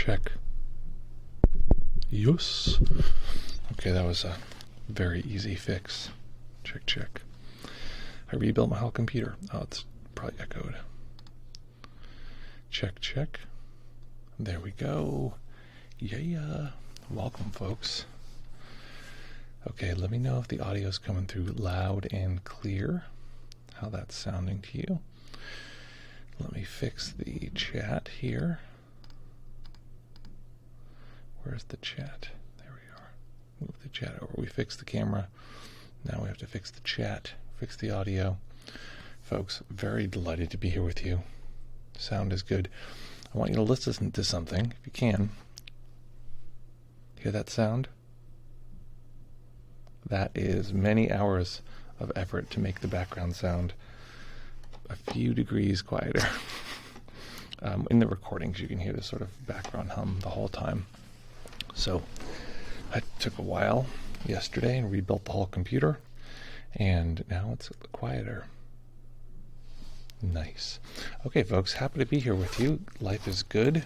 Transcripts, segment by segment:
check. Yes. Okay, that was a very easy fix. Check, check. I rebuilt my whole computer. Oh, it's probably echoed. Check, check. There we go. Yeah. Welcome, folks. Okay, let me know if the audio is coming through loud and clear. How that's sounding to you. Let me fix the chat here. Where's the chat? There we are. Move the chat over. We fixed the camera. Now we have to fix the chat, fix the audio. Folks, very delighted to be here with you. Sound is good. I want you to listen to something, if you can. Hear that sound? That is many hours of effort to make the background sound a few degrees quieter. In the recordings, you can hear this sort of background hum the whole time. So I took a while yesterday and rebuilt the whole computer, and now it's quieter. Nice. Okay, folks, happy to be here with you. Life is good.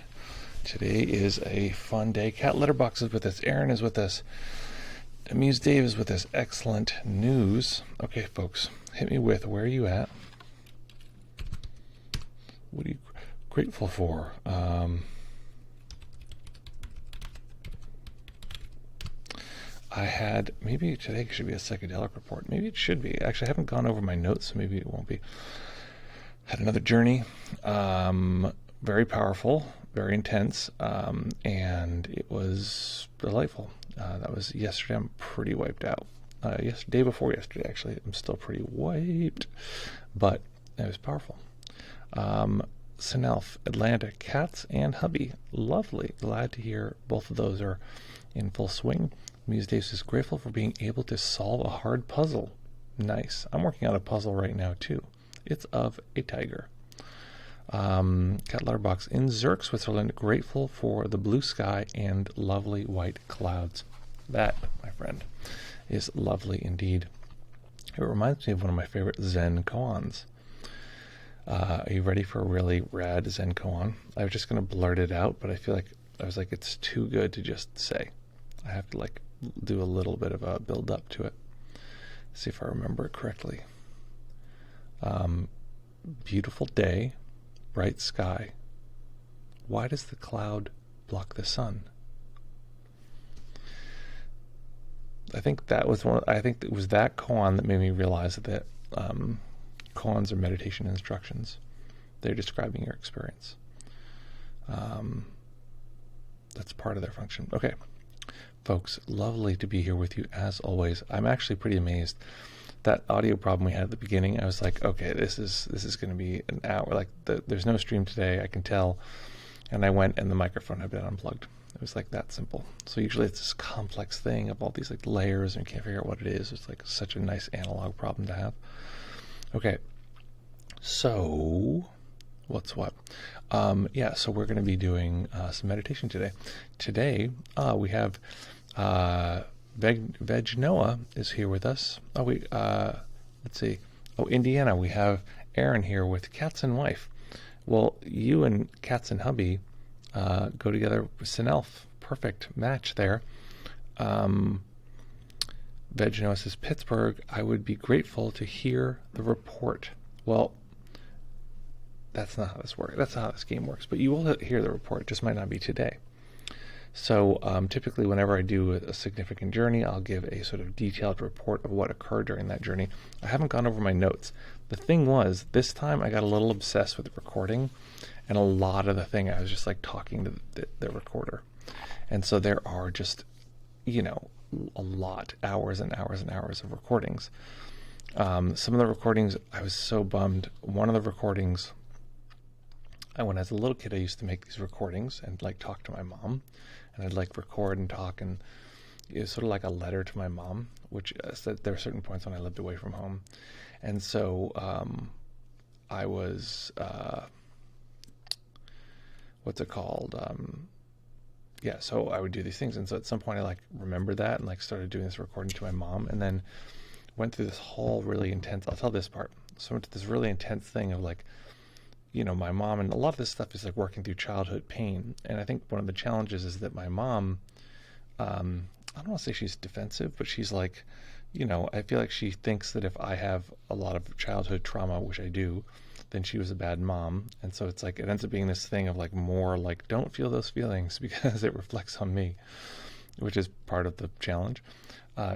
Today is a fun day. Cat Litterbox is with us. Aaron is with us. Amuse Dave is with us. Excellent news. Okay, folks, hit me with where are you at? What are you grateful for? I had, maybe today should be a psychedelic report. Maybe it should be. Actually, I haven't gone over my notes, so maybe it won't be. Had another journey, very powerful, very intense, and it was delightful. That was yesterday. I'm pretty wiped out. Day before yesterday, actually, I'm still pretty wiped, but it was powerful. Sinelf, Atlantic, Cats, and Hubby. Lovely. Glad to hear both of those are in full swing. Muse Dave is grateful for being able to solve a hard puzzle. Nice. I'm working on a puzzle right now, too. It's of a tiger. Cat Letterbox in Zurich, Switzerland. Grateful for the blue sky and lovely white clouds. That, my friend, is lovely indeed. It reminds me of one of my favorite Zen koans. Are you ready for a really rad Zen koan? I was just going to blurt it out, but I feel like it's too good to just say. I have to do a little bit of a build up to it. See if I remember it correctly. Beautiful day, bright sky. Why does the cloud block the sun? I think it was that koan that made me realize that koans are meditation instructions. They're describing your experience. That's part of their function. Okay. Folks, lovely to be here with you as always. I'm actually pretty amazed. That audio problem we had at the beginning, I was like, okay, this is going to be an hour. There's no stream today, I can tell. And I went, and the microphone had been unplugged. It was that simple. So usually it's this complex thing of all these layers, and you can't figure out what it is. It's such a nice analog problem to have. Okay, so what's what? So we're going to be doing some meditation today. Today we have Veg Noah is here with us. Let's see. Indiana, we have Aaron here with Cats and Wife. Well, you and Cats and Hubby go together with Sinelf. Perfect match there. Veg Noah says, Pittsburgh, I would be grateful to hear the report. Well, that's not how this works. That's not how this game works. But you will hear the report. It just might not be today. So typically whenever I do a significant journey, I'll give a sort of detailed report of what occurred during that journey. I haven't gone over my notes. The thing was, this time I got a little obsessed with the recording, and a lot of the thing I was just talking to the recorder. And so there are just, a lot, hours and hours and hours of recordings. Some of the recordings, I was so bummed. One of the recordings, when I was a little kid, I used to make these recordings and talk to my mom, and I'd record and talk, and it was sort of like a letter to my mom, which there were certain points when I lived away from home. And so I was, what's it called? So I would do these things. And so at some point I remembered that and started doing this recording to my mom, and then went through this whole really intense, I'll tell this part. So I went to this really intense thing of my mom, and a lot of this stuff is like working through childhood pain. And I think one of the challenges is that my mom, I don't want to say she's defensive, but she's like, I feel like she thinks that if I have a lot of childhood trauma, which I do, then she was a bad mom. And so it's like, it ends up being this thing of like more like, don't feel those feelings because it reflects on me, which is part of the challenge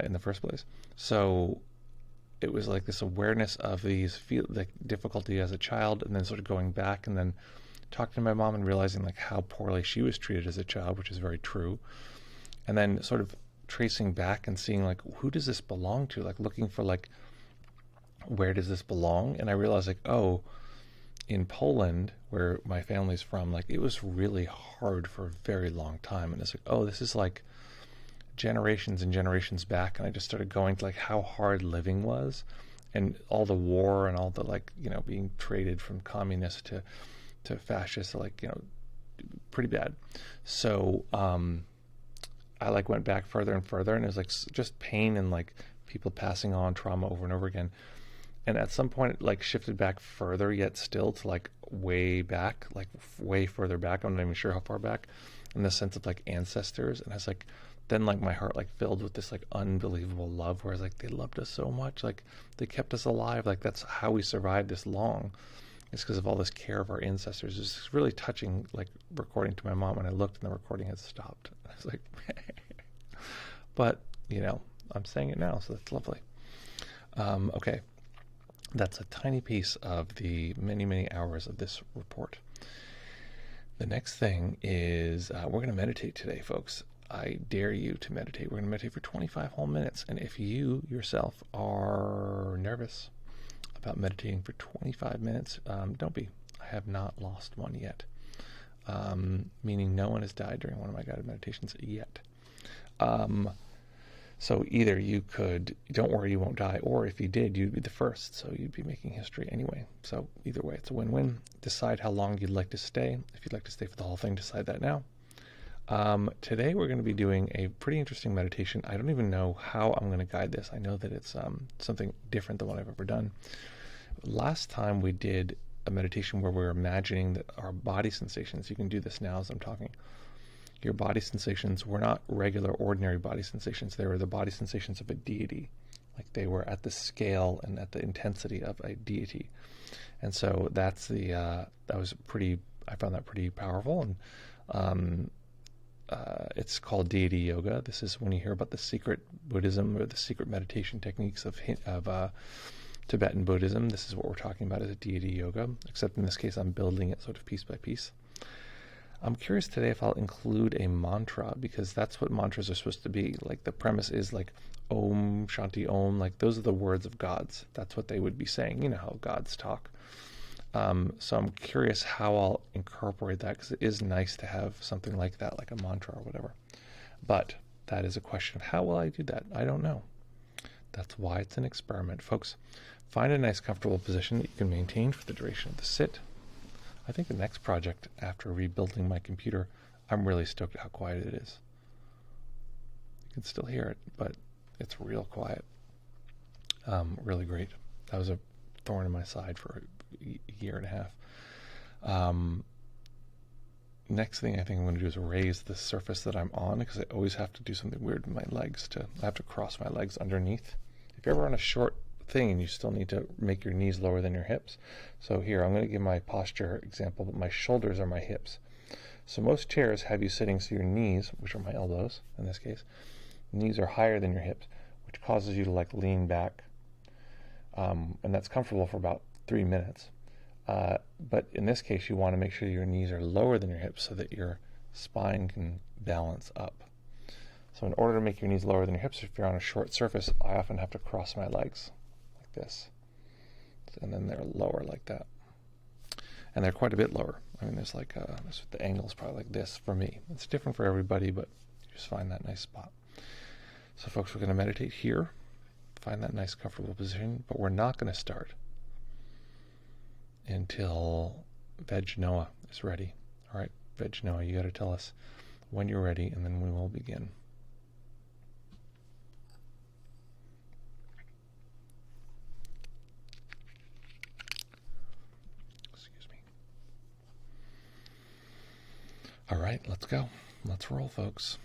in the first place. So it was like this awareness of these like difficulty as a child, and then sort of going back and then talking to my mom and realizing like how poorly she was treated as a child, which is very true. And then sort of tracing back and seeing like, who does this belong to? Like looking for like, where does this belong? And I realized like, oh, in Poland, where my family's from, like it was really hard for a very long time. And it's like, oh, this is like generations and generations back. And I just started going to like how hard living was, and all the war and all the like, being traded from communist to fascist, like, pretty bad. So I like went back further and further, and it was like just pain and like people passing on trauma over and over again. And at some point it like shifted back further, yet still to like way back, like way further back. I'm not even sure how far back, in the sense of like ancestors. And I was like, then like my heart like filled with this like unbelievable love, where I was like, they loved us so much, like they kept us alive, like that's how we survived this long. It's because of all this care of our ancestors. It's really touching, like recording to my mom, when I looked and the recording had stopped. I was like, but I'm saying it now, so that's lovely. Okay, that's a tiny piece of the many, many hours of this report. The next thing is we're going to meditate today, folks. I dare you to meditate. We're going to meditate for 25 whole minutes. And if you yourself are nervous about meditating for 25 minutes, don't be. I have not lost one yet. Meaning no one has died during one of my guided meditations yet. So either you could, don't worry, you won't die, or if you did, you'd be the first, so you'd be making history anyway. So either way, it's a win-win. Decide how long you'd like to stay. If you'd like to stay for the whole thing, decide that now. Today we're going to be doing a pretty interesting meditation. I don't even know how I'm going to guide this. I know that it's something different than what I've ever done. Last time we did a meditation where we were imagining that our body sensations, you can do this now as I'm talking, your body sensations were not regular, ordinary body sensations. They were the body sensations of a deity. Like they were at the scale and at the intensity of a deity. And so that's I found that pretty powerful. And it's called deity yoga. This is when you hear about the secret Buddhism or the secret meditation techniques of Tibetan Buddhism. This is what we're talking about as a deity yoga, except in this case I'm building it sort of piece by piece. I'm curious today if I'll include a mantra, because that's what mantras are supposed to be. Like the premise is like Om Shanti Om, like those are the words of gods. That's what they would be saying. You know how gods talk. So I'm curious how I'll incorporate that, because it is nice to have something like that, like a mantra or whatever. But that is a question of how will I do that? I don't know. That's why it's an experiment. Folks, find a nice comfortable position that you can maintain for the duration of the sit. I think the next project after rebuilding my computer, I'm really stoked at how quiet it is. You can still hear it, but it's real quiet. Really great. That was a thorn in my side for a year and a half. Next thing I think I'm going to do is raise the surface that I'm on, because I always have to do something weird with my legs. I have to cross my legs underneath. If you're ever on a short thing and you still need to make your knees lower than your hips. So here, I'm going to give my posture example, but my shoulders are my hips. So most chairs have you sitting so your knees, which are my elbows in this case, knees are higher than your hips, which causes you to like lean back. And that's comfortable for about 3 minutes. But in this case, you want to make sure your knees are lower than your hips so that your spine can balance up. So in order to make your knees lower than your hips, if you're on a short surface, I often have to cross my legs like this. And then they're lower like that. And they're quite a bit lower. I mean, there's like, the angle's probably like this for me. It's different for everybody, but you just find that nice spot. So folks, we're going to meditate here. Find that nice comfortable position, but we're not going to start until Veg Noah is ready. All right, Veg Noah, you got to tell us when you're ready, and then we will begin. Excuse me. All right, let's go. Let's roll, folks.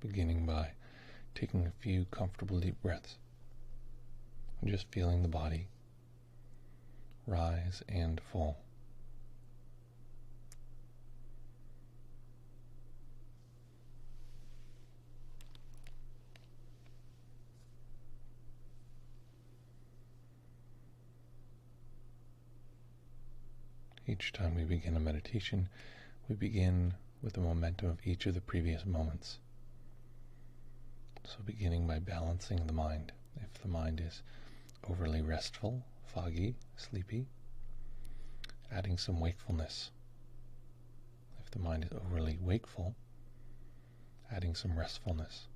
Beginning by taking a few comfortable deep breaths and just feeling the body rise and fall. Each time we begin a meditation, we begin with the momentum of each of the previous moments. So beginning by balancing the mind. If the mind is overly restful, foggy, sleepy, adding some wakefulness. If the mind is overly wakeful, adding some restfulness.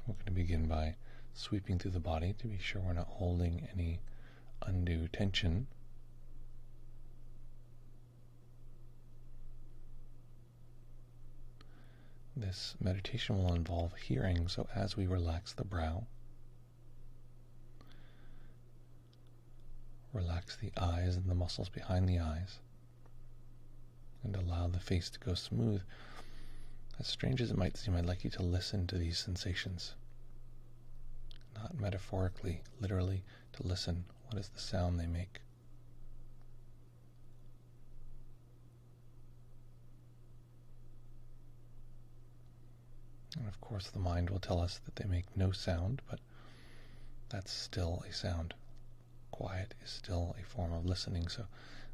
We're going to begin by sweeping through the body to be sure we're not holding any undue tension. This meditation will involve hearing, so as we relax the brow, relax the eyes and the muscles behind the eyes, and allow the face to go smooth. As strange as it might seem, I'd like you to listen to these sensations. Not metaphorically, literally, to listen. What is the sound they make? And of course the mind will tell us that they make no sound, but that's still a sound. Quiet is still a form of listening, so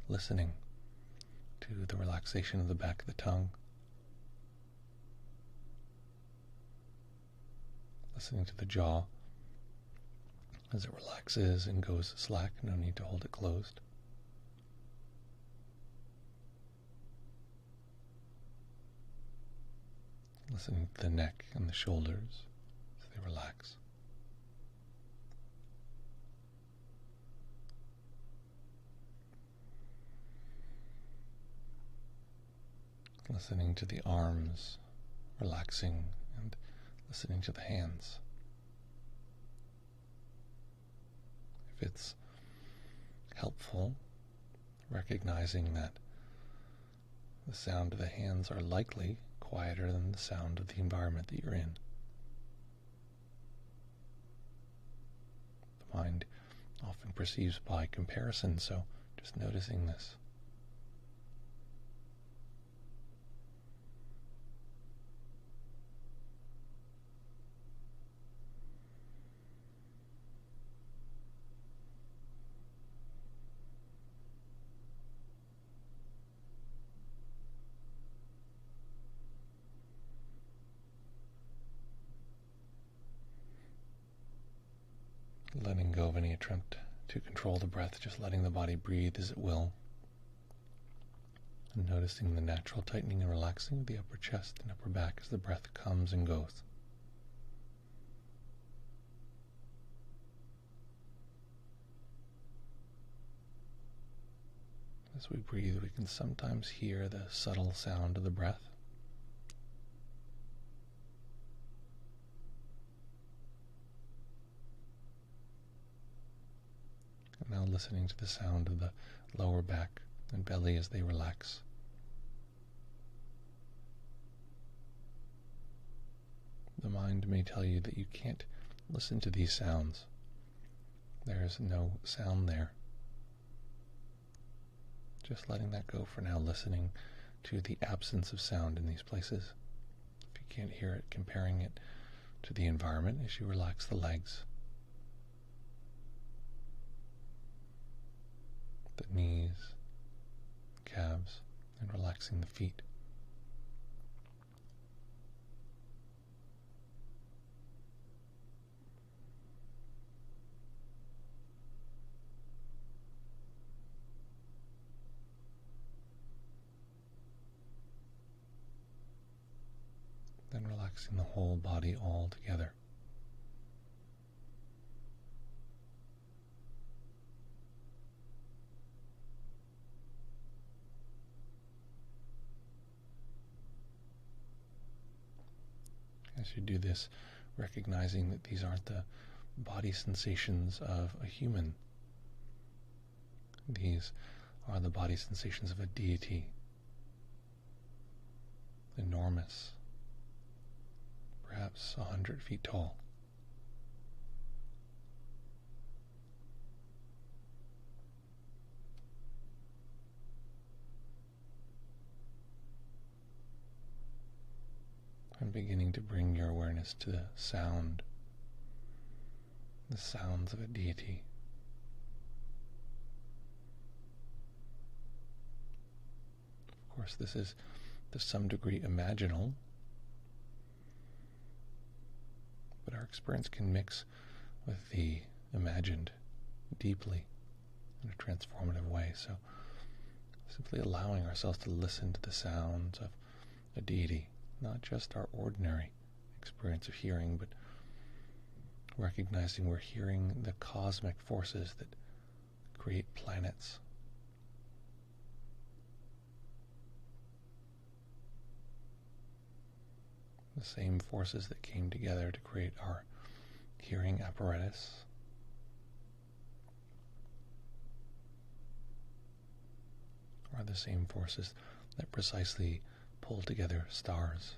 listening to the relaxation of the back of the tongue, listening to the jaw as it relaxes and goes slack, no need to hold it closed. Listening to the neck and the shoulders as they relax. Listening to the arms relaxing and listening to the hands. If it's helpful, recognizing that the sound of the hands are likely quieter than the sound of the environment that you're in. The mind often perceives by comparison, so just noticing this. Letting go of any attempt to control the breath, just letting the body breathe as it will. And noticing the natural tightening and relaxing of the upper chest and upper back as the breath comes and goes. As we breathe, we can sometimes hear the subtle sound of the breath. And now listening to the sound of the lower back and belly as they relax. The mind may tell you that you can't listen to these sounds. There there's no sound there. Just letting that go for now, listening to the absence of sound in these places. If you can't hear it, comparing it to the environment as you relax the legs, the knees, calves, and relaxing the feet. Then relaxing the whole body all together. As you do this, recognizing that these aren't the body sensations of a human. These are the body sensations of a deity, enormous, perhaps 100 feet tall. And beginning to bring your awareness to the sound, the sounds of a deity. Of course, this is to some degree imaginal, but our experience can mix with the imagined deeply in a transformative way. So simply allowing ourselves to listen to the sounds of a deity, not just our ordinary experience of hearing, but recognizing we're hearing the cosmic forces that create planets. The same forces that came together to create our hearing apparatus are the same forces that precisely pull together stars.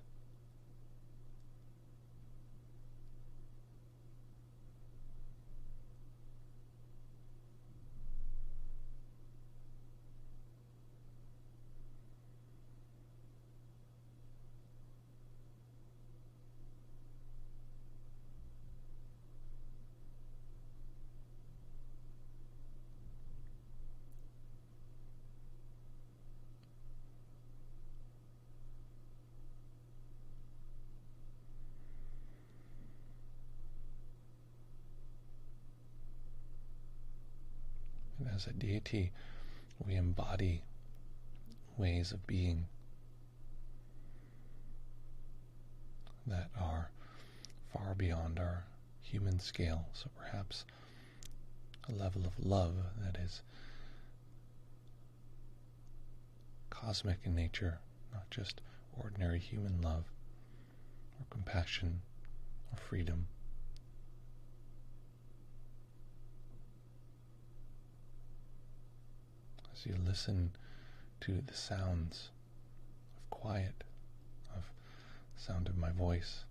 And as a deity, we embody ways of being that are far beyond our human scale. So perhaps a level of love that is cosmic in nature, not just ordinary human love, or compassion, or freedom. As you listen to the sounds of quiet, of the sound of my voice,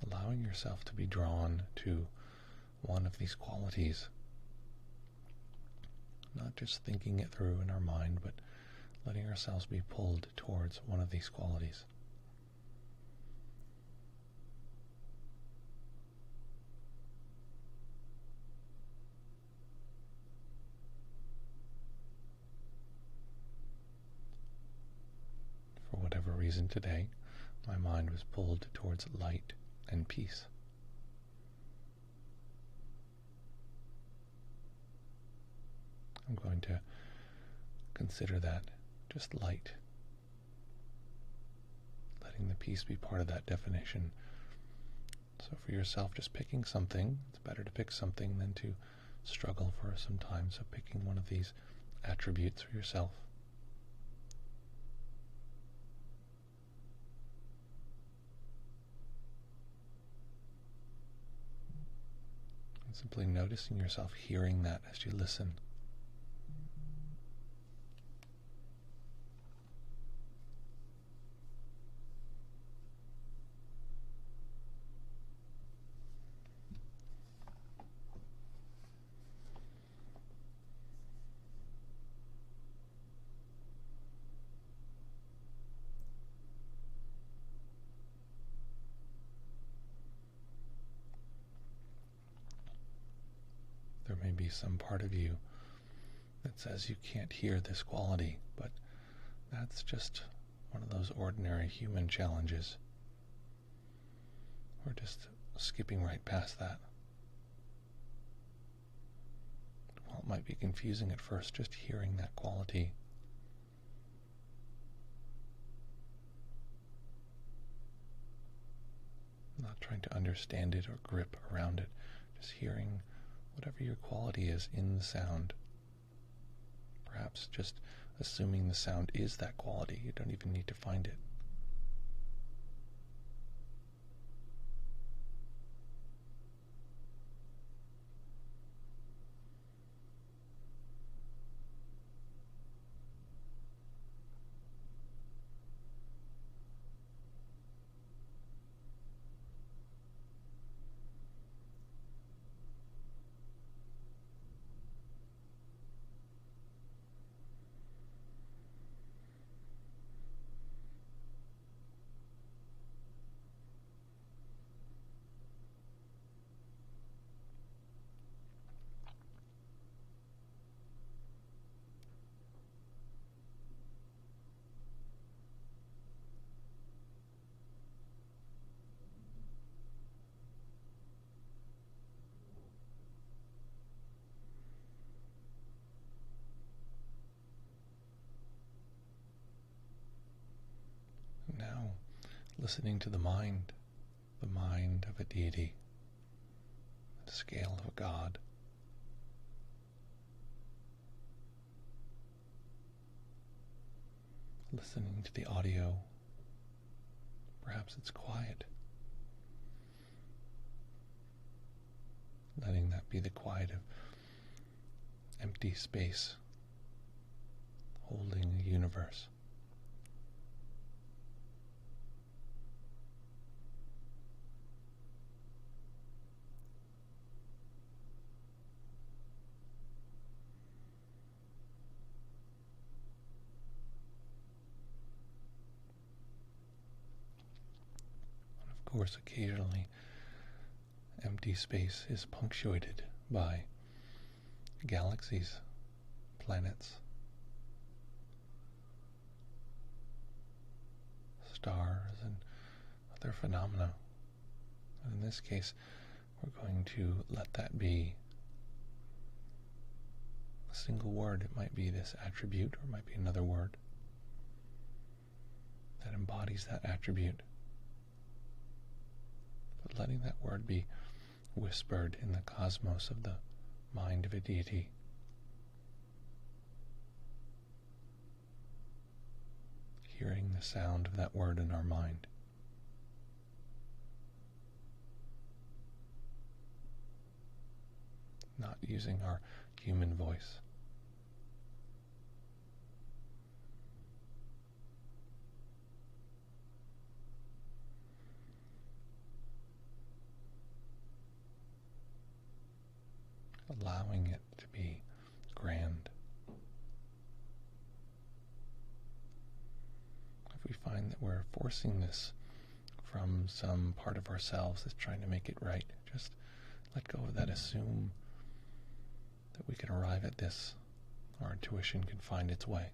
allowing yourself to be drawn to one of these qualities, not just thinking it through in our mind, but letting ourselves be pulled towards one of these qualities. For whatever reason today, my mind was pulled towards light and peace. I'm going to consider that just light, letting the peace be part of that definition. So for yourself, just picking something. It's better to pick something than to struggle for some time. So picking one of these attributes for yourself. And simply noticing yourself hearing that as you listen. may be some part of you that says you can't hear this quality, but that's just one of those ordinary human challenges. We're just skipping right past that. While it might be confusing at first, just hearing that quality, not trying to understand it or grip around it, just hearing whatever your quality is in the sound. Perhaps just assuming the sound is that quality. You don't even need to find it. Now, listening to the mind of a deity, the scale of a god. Listening to the audio, perhaps it's quiet. Letting that be the quiet of empty space, holding a universe. Of course, occasionally, empty space is punctuated by galaxies, planets, stars, and other phenomena. And in this case, we're going to let that be a single word. It might be this attribute, or it might be another word that embodies that attribute. But letting that word be whispered in the cosmos of the mind of a deity. Hearing the sound of that word in our mind. Not using our human voice. Allowing it to be grand. If we find that we're forcing this from some part of ourselves that's trying to make it right, just let go of that. Assume that we can arrive at this. Our intuition can find its way.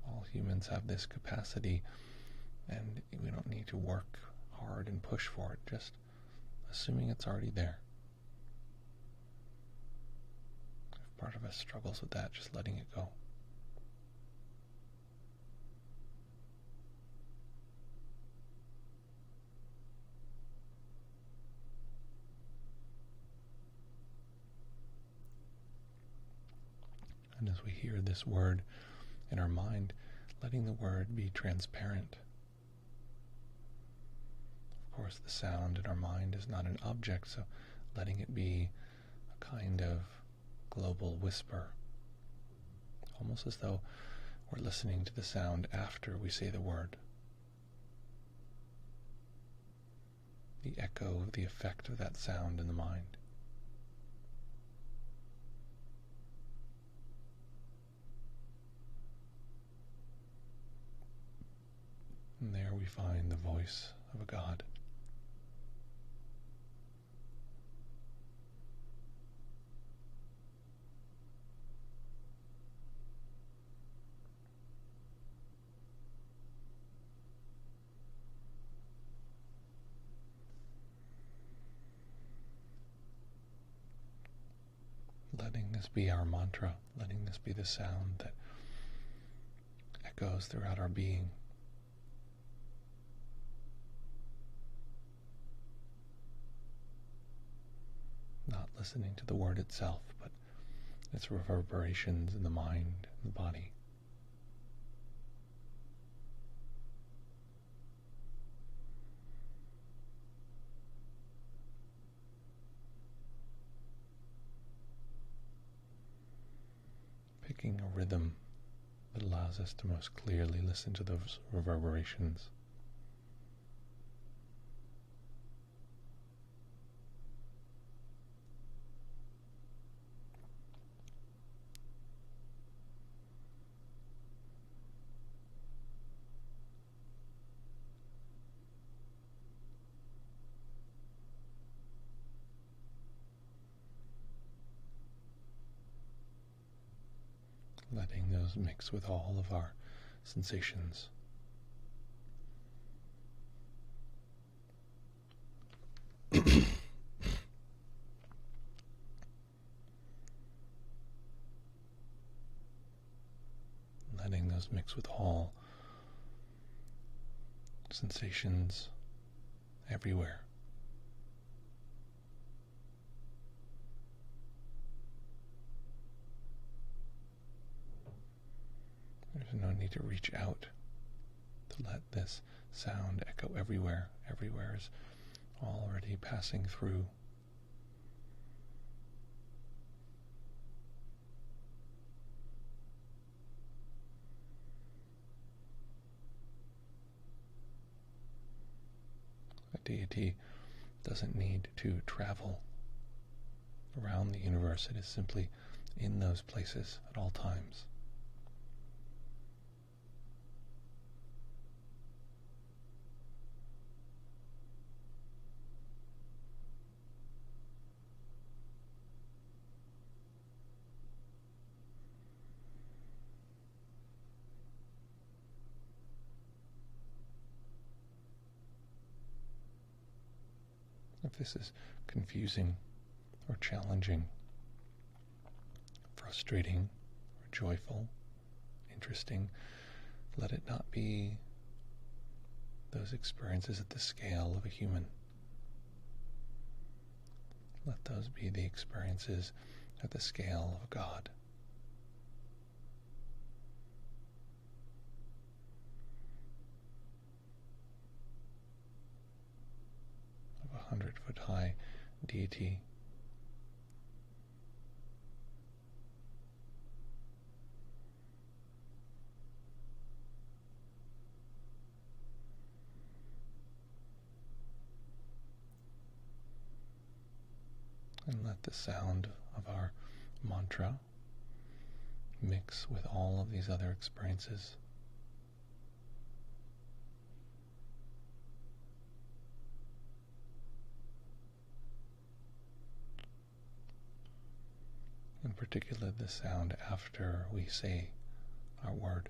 All humans have this capacity, and we don't need to work hard and push for it, just assuming it's already there. If part of us struggles with that, just letting it go. And as we hear this word in our mind, letting the word be transparent. Of course, the sound in our mind is not an object, so letting it be a kind of global whisper, almost as though we're listening to the sound after we say the word. The echo, the effect of that sound in the mind. And there we find the voice of a god. letting this be our mantra, letting this be the sound that echoes throughout our being. Not listening to the word itself, but its reverberations in the mind and the body. Picking a rhythm that allows us to most clearly listen to those reverberations. Letting those mix with all of our sensations. Letting those mix with all sensations everywhere. There's no need to reach out to let this sound echo everywhere. Everywhere is already passing through. A deity doesn't need to travel around the universe. It is simply in those places at all times. If this is confusing or challenging, frustrating or joyful, interesting, let it not be those experiences at the scale of a human. Let those be the experiences at the scale of God. Of a 100-foot-high deity. And let the sound of our mantra mix with all of these other experiences. In particular, the sound after we say our word.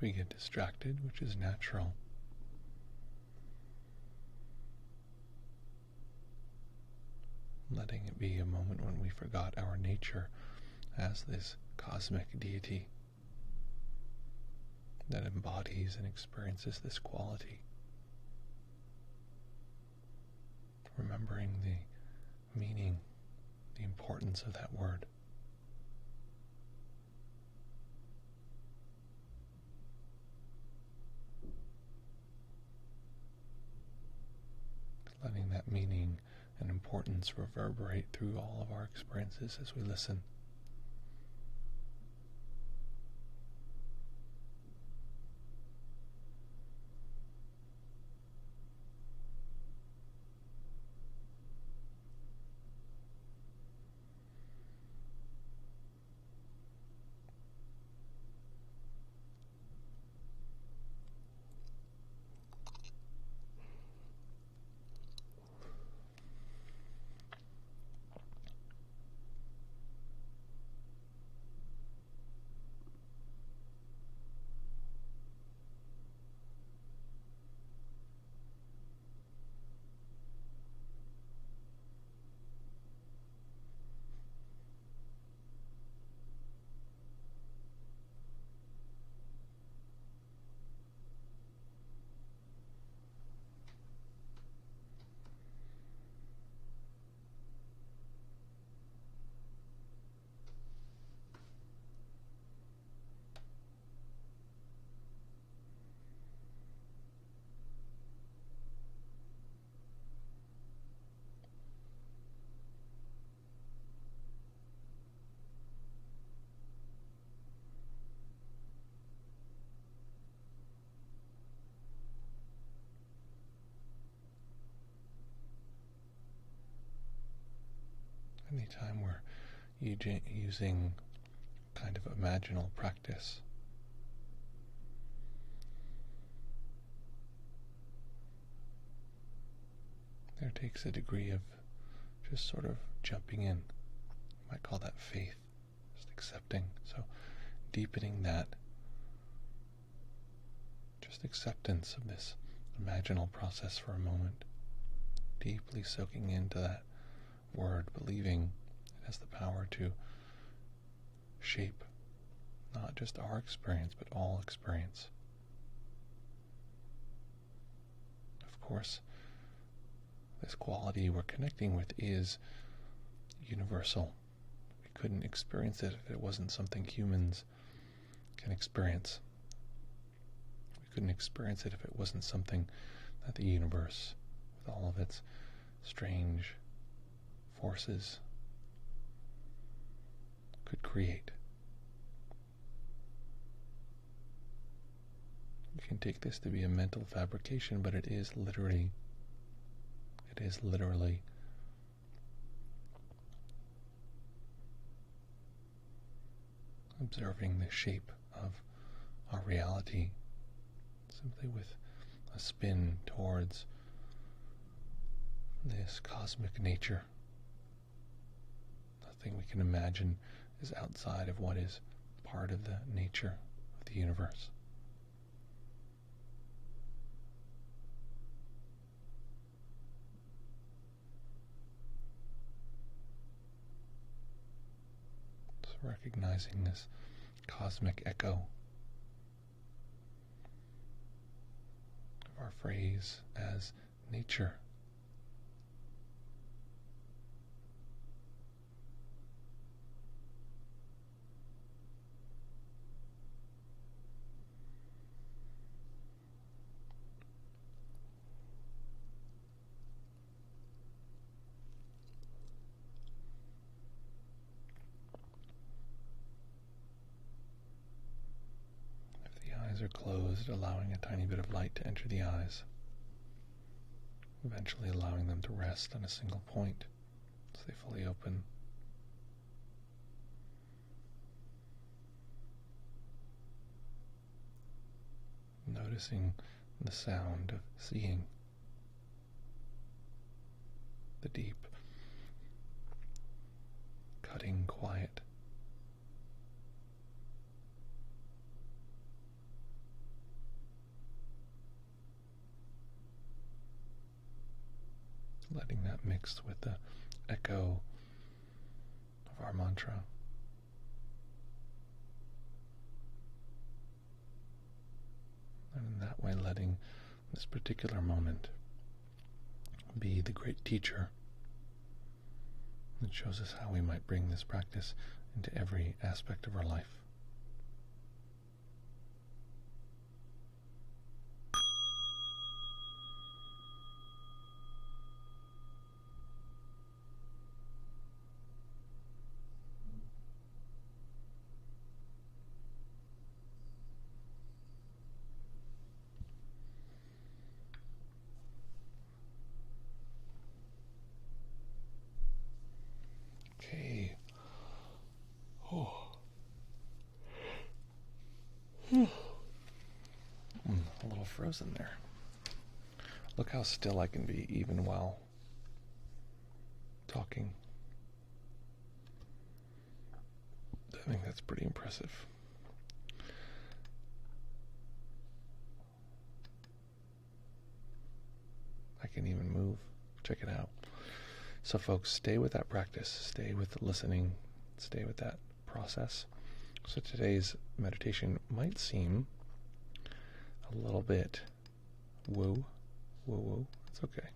if we get distracted, which is natural. Letting it be a moment when we forgot our nature as this cosmic deity that embodies and experiences this quality. Remembering the meaning, the importance of that word. Letting that meaning and importance reverberate through all of our experiences as we listen. Anytime we're using kind of imaginal practice, there takes a degree of just sort of jumping in. You might call that faith, just accepting. So deepening that, just acceptance of this imaginal process for a moment, deeply soaking into that word, believing it has the power to shape not just our experience, but all experience. Of course, this quality we're connecting with is universal. We couldn't experience it if it wasn't something humans can experience. We couldn't experience it if it wasn't something that the universe, with all of its strange forces, could create. We can take this to be a mental fabrication, but it is literally observing the shape of our reality, simply with a spin towards this cosmic nature. Nothing we can imagine is outside of what is part of the nature of the universe. So recognizing this cosmic echo of our phrase as nature. Are closed, allowing a tiny bit of light to enter the eyes, eventually allowing them to rest on a single point as they fully open. Noticing the sound of seeing, the deep, cutting quiet. letting that mix with the echo of our mantra. And in that way, letting this particular moment be the great teacher that shows us how we might bring this practice into every aspect of our life. Okay. Oh. A little frozen there. Look how still I can be even while talking. I think that's pretty impressive. I can even move. Check it out. So folks, stay with that practice. Stay with listening. Stay with that process. So today's meditation might seem a little bit woo. It's okay.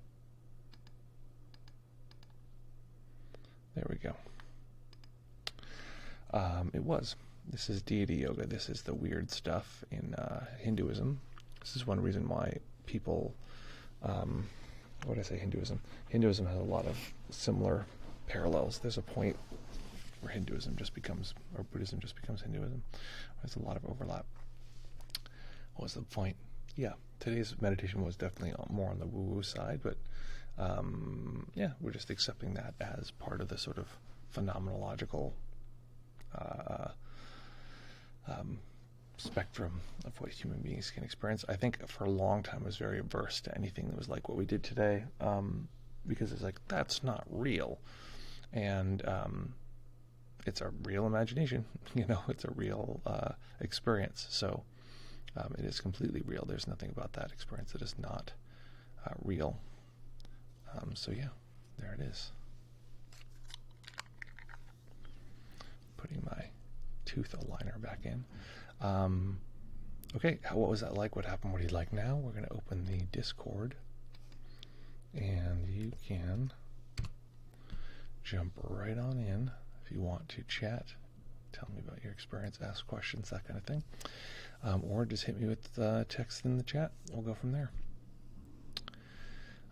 There we go. It was. This is deity yoga. This is the weird stuff in Hinduism. This is one reason why people, what did I say, Hinduism? Hinduism has a lot of similar parallels. There's a point where Hinduism just becomes, or Buddhism just becomes Hinduism. There's a lot of overlap. What was the point? Yeah, today's meditation was definitely more on the woo-woo side, but yeah, we're just accepting that as part of the sort of phenomenological spectrum of what human beings can experience. I think for a long time I was very averse to anything that was like what we did today, because it's like, that's not real. And it's a real imagination, it's a real experience. So it is completely real. There's nothing about that experience that is not real. So yeah, there it is. Putting my tooth aligner back in. Okay, what was that like? What happened? What do you like now? We're going to open the Discord, and you can jump right on in if you want to chat. Tell me about your experience, ask questions, that kind of thing. Or just hit me with text in the chat. We'll go from there.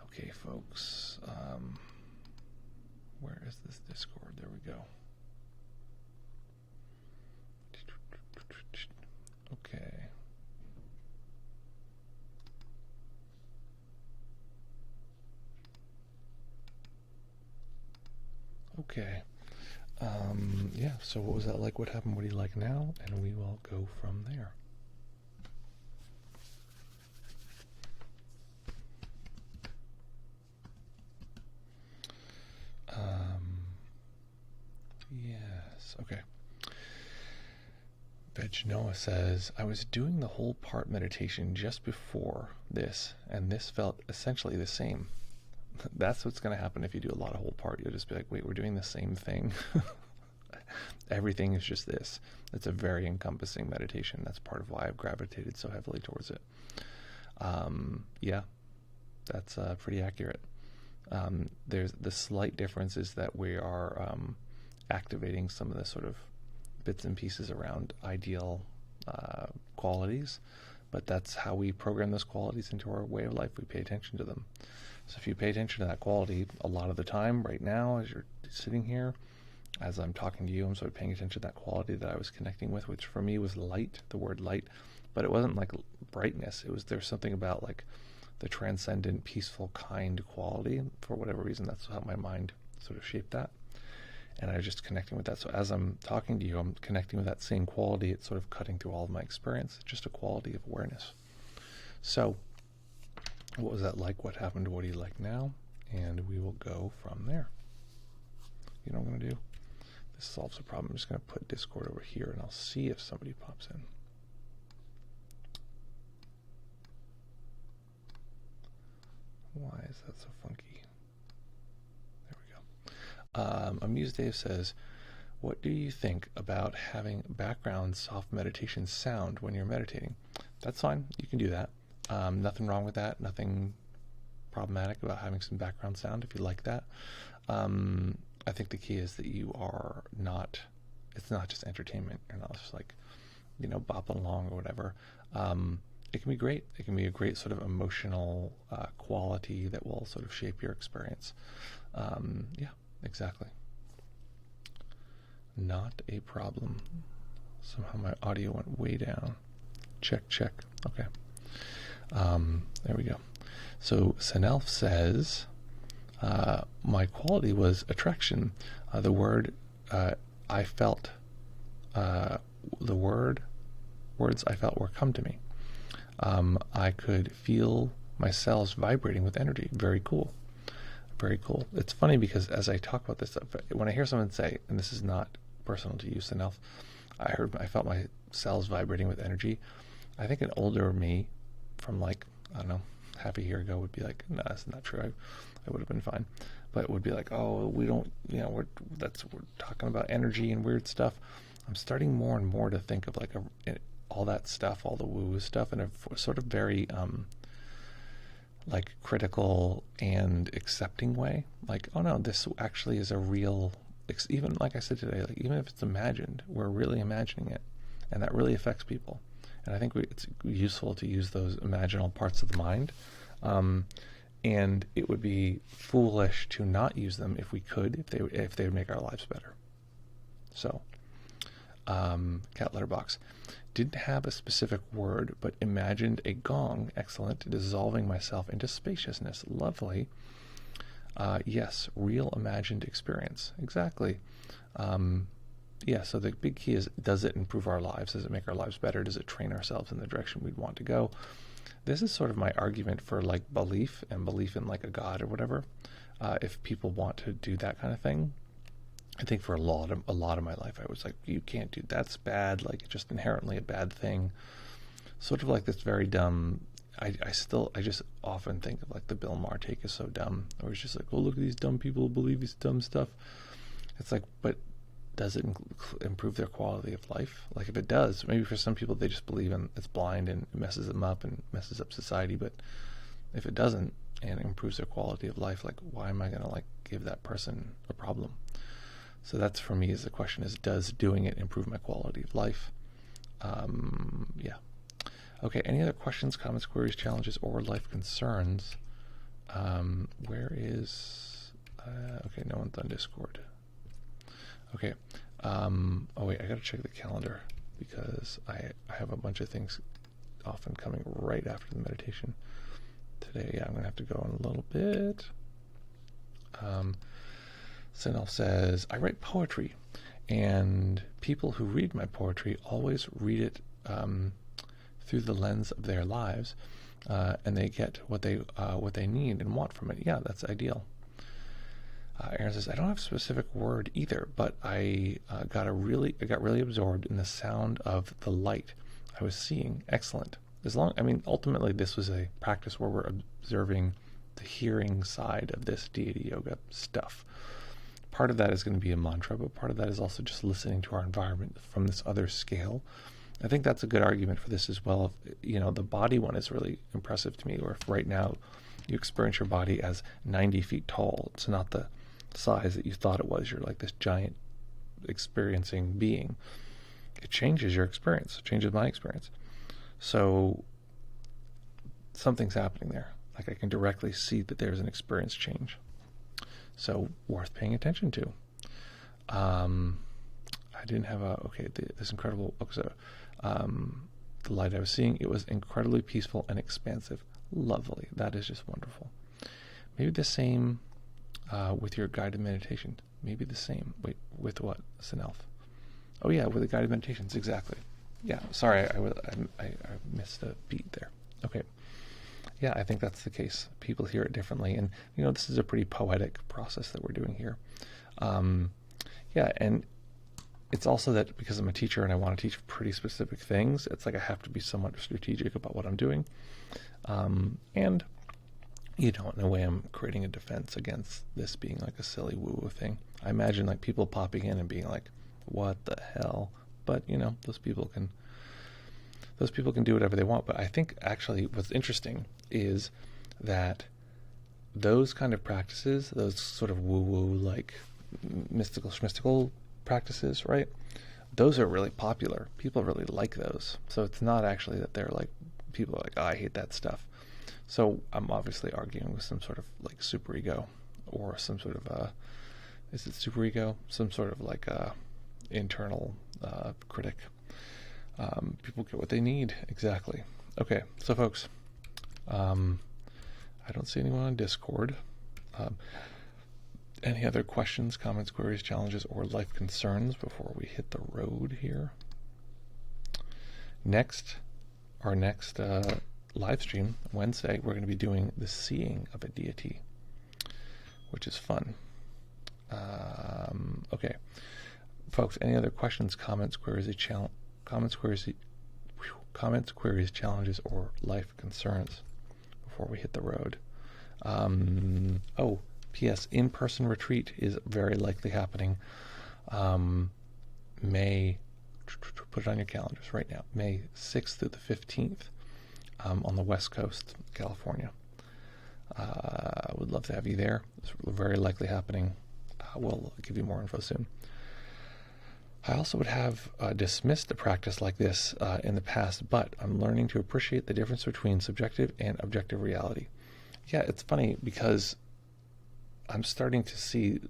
Okay, folks. Where is this Discord? There we go. Okay. Okay. Yeah, so what was that like? What happened? What do you like now? And we will go from there. Yes, okay. Veg Noah says, I was doing the whole part meditation just before this, and this felt essentially the same. That's what's going to happen if you do a lot of whole part. You'll just be like, wait, we're doing the same thing. Everything is just this. It's a very encompassing meditation. That's part of why I've gravitated so heavily towards it. Yeah, that's pretty accurate. There's the slight difference is that we are activating some of the sort of bits and pieces around ideal qualities, but that's how we program those qualities into our way of life. We pay attention to them. So if you pay attention to that quality a lot of the time, right now, as you're sitting here, as I'm talking to you, I'm sort of paying attention to that quality that I was connecting with, which for me was light, the word light, but it wasn't like brightness. There's something about like the transcendent, peaceful, kind quality. For whatever reason, that's how my mind sort of shaped that. And I was just connecting with that. So as I'm talking to you, I'm connecting with that same quality. It's sort of cutting through all of my experience. It's just a quality of awareness. So what was that like? What happened? What do you like now? And we will go from there. You know what I'm going to do? This solves a problem. I'm just going to put Discord over here, and I'll see if somebody pops in. Why is that so funky? Amuse Dave says, what do you think about having background soft meditation sound when you're meditating? That's fine. You can do that. Nothing wrong with that. Nothing problematic about having some background sound if you like that. I think the key is that you are not, it's not just entertainment. You're not just like, bopping along or whatever. It can be great. It can be a great sort of emotional quality that will sort of shape your experience. Yeah, exactly. Not a problem. Somehow my audio went way down. Check. Okay. There we go. So Sanelf says, my quality was attraction. The word I felt, the words I felt were come to me. I could feel my cells vibrating with energy. Very cool. Very cool. It's funny because as I talk about this stuff, when I hear someone say, and this is not personal to you, Sanelf, I felt my cells vibrating with energy. I think an older me from like, I don't know, half a year ago would be like, no, that's not true. I would have been fine. But it would be like, oh, we don't, we're talking about energy and weird stuff. I'm starting more and more to think of like all that stuff, all the woo-woo stuff in a sort of very like critical and accepting way. Like, oh no, this actually is a real, even like I said today, like even if it's imagined, we're really imagining it, and that really affects people. And I think it's useful to use those imaginal parts of the mind. And it would be foolish to not use them if we could, if they would make our lives better. So, Cat Letterbox. Didn't have a specific word, but imagined a gong. Excellent. Dissolving myself into spaciousness. Lovely. Yes, real imagined experience. Exactly. Yeah, so the big key is, does it improve our lives? Does it make our lives better? Does it train ourselves in the direction we'd want to go? This is sort of my argument for like belief and belief in like a God or whatever. If people want to do that kind of thing, I think for a lot of my life, I was like, you can't do that's bad. Like, just inherently a bad thing. Sort of like this very dumb. I just often think of like the Bill Maher take is so dumb. Where it's just like, oh, look at these dumb people who believe these dumb stuff. It's like, but does it improve their quality of life? Like, if it does, maybe for some people they just believe in it's blind and it messes them up and messes up society. But if it doesn't and it improves their quality of life, like, why am I going to like give that person a problem? So that's, for me, is the question is, does doing it improve my quality of life? Yeah. Okay, any other questions, comments, queries, challenges, or life concerns? Where is... okay, no one's on Discord. Okay. Oh, wait, I got to check the calendar because I have a bunch of things often coming right after the meditation. Today, yeah, I'm going to have to go in a little bit. Sinel says, I write poetry, and people who read my poetry always read it through the lens of their lives, and they get what they need and want from it. Yeah, that's ideal. Aaron says, I don't have a specific word either, but I got really absorbed in the sound of the light I was seeing. Excellent. Ultimately, this was a practice where we're observing the hearing side of this deity yoga stuff. Part of that is going to be a mantra, but part of that is also just listening to our environment from this other scale. I think that's a good argument for this as well. The body one is really impressive to me, where if right now you experience your body as 90 feet tall, it's not the size that you thought it was. You're like this giant experiencing being. It changes your experience. It changes my experience. So something's happening there. Like, I can directly see that there's an experience change. So worth paying attention to. I didn't have this incredible, the light I was seeing, it was incredibly peaceful and expansive. Lovely. That is just wonderful. Maybe the same with your guided meditation. Maybe the same. Wait, with what? Sinelf. Oh yeah, with the guided meditations, exactly. Yeah, sorry, I missed a beat there. Okay. Yeah, I think that's the case. People hear it differently, and this is a pretty poetic process that we're doing here. Yeah, and it's also that because I'm a teacher and I want to teach pretty specific things, it's like I have to be somewhat strategic about what I'm doing. And in a way I'm creating a defense against this being like a silly woo-woo thing. I imagine like people popping in and being like, what the hell? But those people can do whatever they want. But I think actually what's interesting is that those kind of practices, those sort of woo-woo, like mystical practices, right? Those are really popular. People really like those. So it's not actually that they're like, people are like, oh, I hate that stuff. So I'm obviously arguing with some sort of like superego, or some sort of is it superego? Some sort of like internal critic. People get what they need, exactly. Okay, so folks, I don't see anyone on Discord. Any other questions, comments, queries, challenges, or life concerns before we hit the road here? Our next live stream, Wednesday, we're going to be doing the seeing of a deity, which is fun. Okay, folks, any other questions, comments, queries, challenges, or life concerns before we hit the road? P.S. in-person retreat is very likely happening. May, put it on your calendars right now, May 6th through the 15th on the West Coast, California. I would love to have you there. It's very likely happening. We'll give you more info soon. I also would have dismissed a practice like this in the past, but I'm learning to appreciate the difference between subjective and objective reality. Yeah, it's funny because I'm starting to see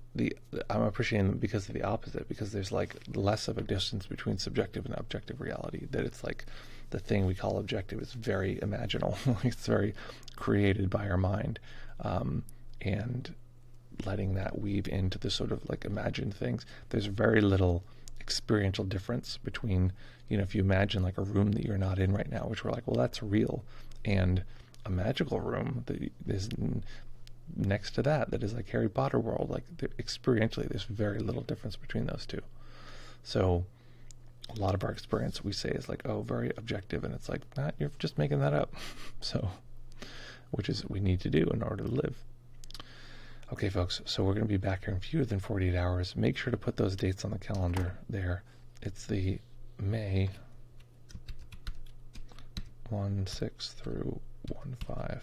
I'm appreciating them because of the opposite, because there's like less of a distance between subjective and objective reality, that it's like the thing we call objective is very imaginal. It's very created by our mind, and letting that weave into the sort of like imagined things. There's very little experiential difference between, if you imagine like a room that you're not in right now, which we're like, well, that's real, and a magical room that is next to that is like Harry Potter world. Like experientially, there's very little difference between those two. So a lot of our experience we say is like, oh, very objective, and it's like, nah, you're just making that up. So, which is what we need to do in order to live. Okay, folks, so we're going to be back here in fewer than 48 hours. Make sure to put those dates on the calendar there. It's the May 1/6 through 1/5.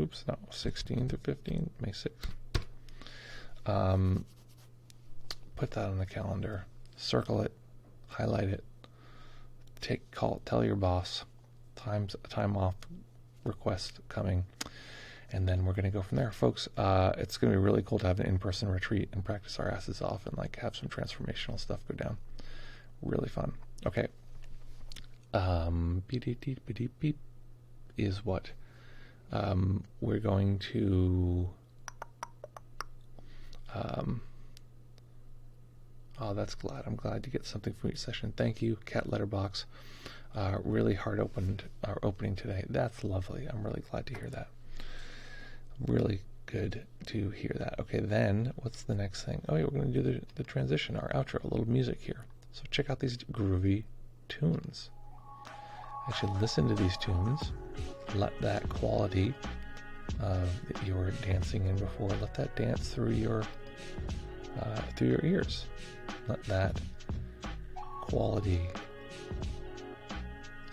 Oops, no, 16 through 15, May 6th. Put that on the calendar. Circle it. Highlight it. Tell your boss. Time off request coming. And then we're going to go from there. Folks, it's going to be really cool to have an in-person retreat and practice our asses off and like have some transformational stuff go down. Really fun. Okay. Beep is what we're going to... oh, that's glad. I'm glad to get something from each session. Thank you, Cat Letterbox. Really hard opening today. That's lovely. I'm really glad to hear that. Really good to hear that. Okay, then what's the next thing? Oh, yeah, we're going to do the transition, our outro, a little music here. So check out these groovy tunes. Actually, listen to these tunes. Let that quality that you were dancing in before, let that dance through your ears. Let that quality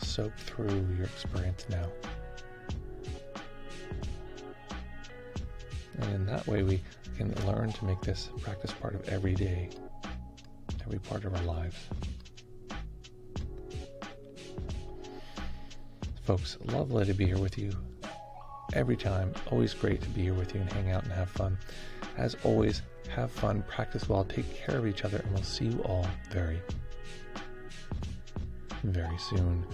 soak through your experience now. And in that way, we can learn to make this practice part of every day, every part of our lives. Folks, lovely to be here with you every time. Always great to be here with you and hang out and have fun. As always, have fun, practice well, take care of each other, and we'll see you all very, very soon.